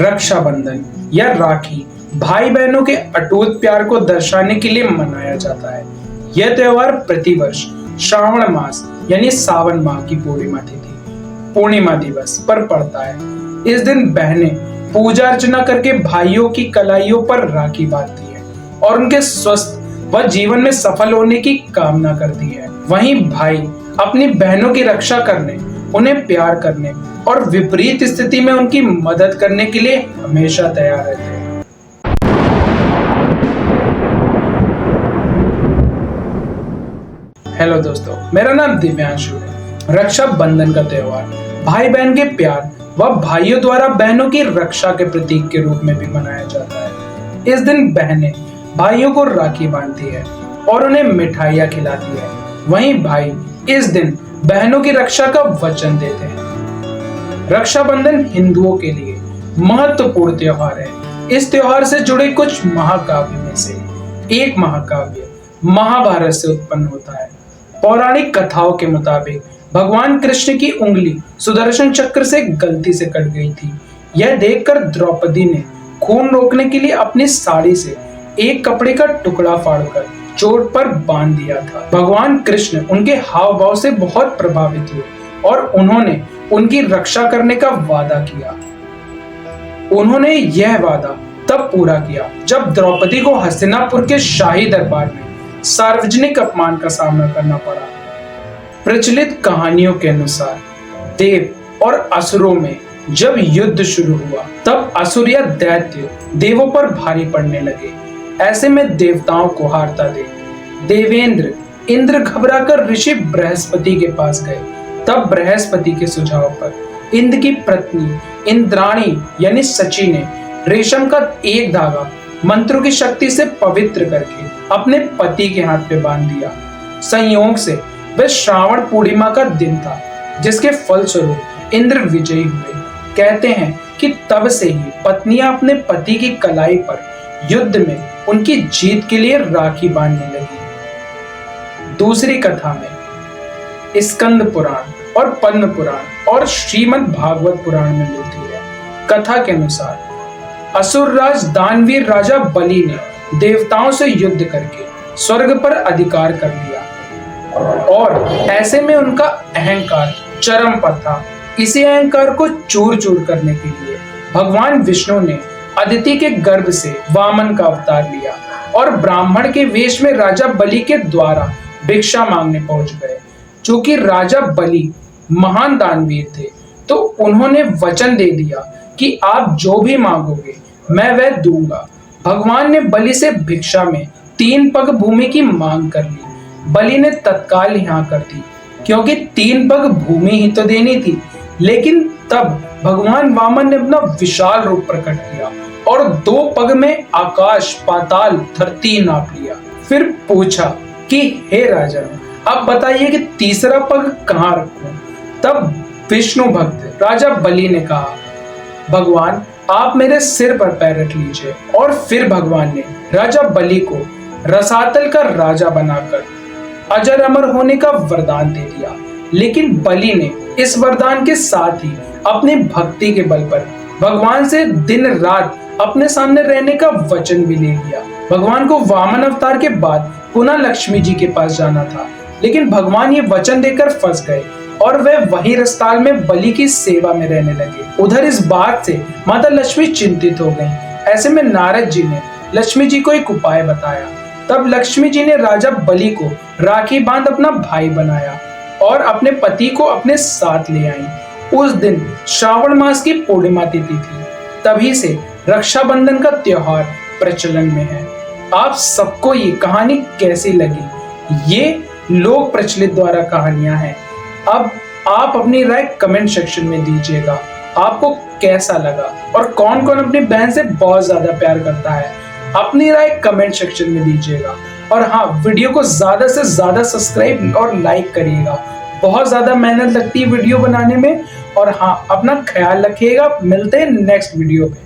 रक्षाबंधन या राखी भाई बहनों के अटूट प्यार को दर्शाने के लिए मनाया जाता है। यह त्योहार प्रतिवर्ष श्रावण मास यानी सावन माह की पूर्णिमा दिवस पर पड़ता है। इस दिन बहनें पूजा अर्चना करके भाइयों की कलाइयों पर राखी बांधती है और उनके स्वस्थ व जीवन में सफल होने की कामना करती है। वहीं भाई अपनी बहनों की रक्षा करने, उन्हें प्यार करने और विपरीत स्थिति में उनकी मदद करने के लिए हमेशा तैयार रहते हैं। हेलो दोस्तों, मेरा नाम दिव्यांशु है। रक्षाबंधन का त्योहार भाई बहन के प्यार व भाइयों द्वारा बहनों की रक्षा के प्रतीक के रूप में भी मनाया जाता है। इस दिन बहनें भाइयों को राखी बांधती है और उन्हें मिठाइयाँ खिलाती है। वहीं भाई इस दिन बहनों की रक्षा का वचन देते हैं। रक्षाबंधन हिंदुओं के लिए महत्वपूर्ण त्योहार है। इस त्योहार से जुड़े कुछ महाकाव्य में से एक महाकाव्य महाभारत से उत्पन्न होता है। पौराणिक कथाओं के मुताबिक भगवान कृष्ण की उंगली सुदर्शन चक्र से गलती से कट गई थी। यह देखकर द्रौपदी ने खून रोकने के लिए अपनी साड़ी से एक कपड़े का टुकड़ा फाड़कर चोट पर बांध दिया था। भगवान कृष्ण उनके हाव भाव से बहुत प्रभावित हुए और उन्होंने उनकी रक्षा करने का वादा किया। उन्होंने यह वादा तब पूरा किया जब द्रौपदी को हस्तिनापुर के शाही दरबार में सार्वजनिक अपमान का सामना करना पड़ा। प्रचलित कहानियों के अनुसार देव और असुरों में जब युद्ध शुरू हुआ तब असुर या दैत्य देवों पर भारी पड़ने लगे। ऐसे में देवताओं को हारता देख इंद्र घबराकर ऋषि बृहस्पति के पास गए। तब बृहस्पति के सुझाव पर इंद्र की पत्नी इंद्राणी यानी सची ने रेशम का एक धागा मंत्रों की शक्ति से पवित्र करके अपने पति के हाथ पे बांध दिया। संयोग से वह श्रावण पूर्णिमा का दिन था, जिसके फलस्वरूप इंद्र विजयी हुए। कहते हैं कि तब से ही पत्नियां अपने पति की कलाई पर युद्ध में उनकी जीत के लिए राखी बांधने लगी। दूसरी कथा में स्कंद पुराण और पद्म पुराण और श्रीमद् भागवत पुराण में मिलती है। कथा के अनुसार असुर राज दानवीर राजा बलि ने देवताओं से युद्ध करके स्वर्ग पर अधिकार कर लिया और ऐसे में उनका अहंकार चरम पर था। इसी अहंकार को चूर चूर करने के लिए भगवान विष्णु ने अदिति के गर्भ से वामन का अवतार लिया और ब्राह्मण के वेश में राजा बलि के द्वारा भिक्षा मांगने पहुंच गए। चूंकि राजा बलि महान दानवीर थे तो उन्होंने वचन दे दिया कि आप जो भी मांगोगे मैं वह दूंगा। भगवान ने बलि से भिक्षा में 3 पग भूमि की मांग कर ली। बलि ने तत्काल यहाँ कर दी, क्योंकि 3 पग भूमि ही तो देनी थी। लेकिन तब भगवान वामन ने अपना विशाल रूप प्रकट किया और 2 पग में आकाश पाताल धरती नाप लिया। फिर पूछा कि हे राजा, अब बताइए कि तीसरा पग कहाँ रखूं? तब विष्णु भक्त राजा बलि ने कहा, भगवान आप मेरे सिर पर पैर रख लीजिए। और फिर भगवान ने राजा बलि को रसातल का राजा बनाकर अजर अमर होने का वरदान दे दिया। लेकिन बलि ने इस वरदान के साथ ही अपनी भक्ति के बल पर भगवान से दिन रात अपने सामने रहने का वचन भी ले लिया। भगवान को वामन अवतार के बाद पुनः लक्ष्मी जी के पास जाना था, लेकिन भगवान ये वचन देकर फंस गए और वे वही रसताल में बलि की सेवा में रहने लगे। उधर इस बात से माता लक्ष्मी चिंतित हो गईं। ऐसे में नारद जी ने लक्ष्मी जी को एक उपाय बताया। तब लक्ष्मी जी ने राजा बलि को राखी बांध अपना भाई बनाया और अपने पति को अपने साथ ले आई। उस दिन श्रावण मास की पूर्णिमा तिथि थी। तभी से रक्षाबंधन का त्योहार प्रचलन में है। आप सबको ये कहानी कैसी लगी? ये लोक प्रचलित द्वारा कहानियां हैं। अब आप अपनी राय कमेंट सेक्शन में दीजिएगा। आपको कैसा लगा और कौन कौन अपनी बहन से बहुत ज्यादा प्यार करता है? अपनी राय कमेंट सेक्शन में दीजिएगा। और हाँ, वीडियो को ज्यादा से ज्यादा सब्सक्राइब और लाइक करिएगा। बहुत ज्यादा मेहनत लगती है वीडियो बनाने में। और हाँ, अपना ख्याल रखिएगा। मिलते हैं नेक्स्ट वीडियो में।